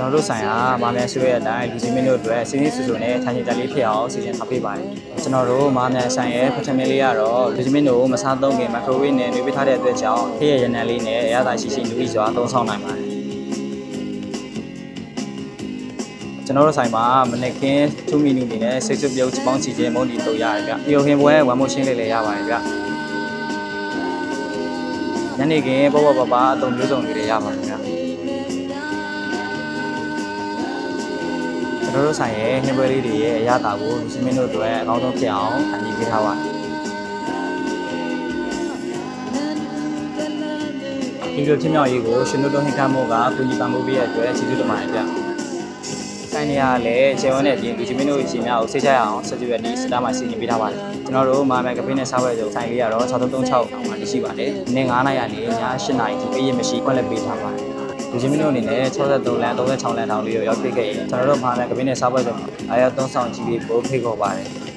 ကျွန်တော်တို့ဆိုင်ရာမာမြန်ဆွေရဲ့အတိုင်းလူကြီးမင်းတို့အတွက်စီးစီးဆူဆူနဲ့ထိုင်ကြတက်လေးဖြစ်အောင်စီစဉ်ထားပေးပါတယ်ကျွန်တော်တို့မာမြန်ဆိုင်ရဲ့ဖထမင်းလေးကတော့လူကြီးမင်းတို့မစားသုံးခင်မိုက်ခရိုဝေ့နဲ့နှွေးပေးထားတဲ့အတွက်ကြောင့်ခရရနံလေးနဲ့အရသာရှိရှိလူကြီးစွာသုံးဆောင်နိုင်ပါတယ်ကျွန်တော်တို့ဆိုင်မှာမနက်ခင်း2မီနူနေနဲ့စိတ်ဆွပြုတ်ပေါင်းချီခြင်းမုန်းတီတို့ရတယ်ဗျဒီလိုခင်ပွဲဝမ်မိုးရှင်းလေးလည်းရပါတယ်ဗျညနေခင်းပေါ့ပေါ့ပါအတုံမျိုးစုံတွေလည်းရပါတယ်ဗျကျွန်တော်တို့ဆိုင်ရဲ့ဟင်းပွဲလေးတွေရဲ့အရသာကိုလူစမင်းတို့အတွက်အကောင်းဆုံးဖြစ်အောင်အညီပေးထားပါတယ်ဒီလိုဖြစ်မြောက်ရေးကိုရှင်တို့ဟင်ခမ်းမို့ကကူညီပံ့ပိုးပေးရတဲ့အတွက်ကျေးဇူးတင်ပါတယ်ဗျဆိုင်နေရလည်းခြေဝန်းနဲ့ပြင်လူချင်းမင်းတို့ရှင်များကိုစိတ်ချရအောင်ဆက်ကြည့်ရတဲ့စတားမှာစီစဉ်ပေးထားပါတယ်ကျွန်တော်တို့မာမယ်ကဖေးနဲ့စားပွဲစုံဆိုင်လေးကတော့6336မှာရှိပါတယ်နေ့9နာရီကနေည8နာရီထိပေးရမရှိခွင့်လက်ပေးထားပါတယ်လူချင်းမင်းတို့အနေနဲ့63လမ်း36လမ်းတောင်လေးကိုရောက်ဖြစ်ခဲ့ရင်ကျွန်တော်တို့မာမယ်ကဖေးနဲ့စားပွဲစုံအားရသုံးဆောင်ကြည့်ပြီးပို့ဖိတ်ခေါ်ပါတယ်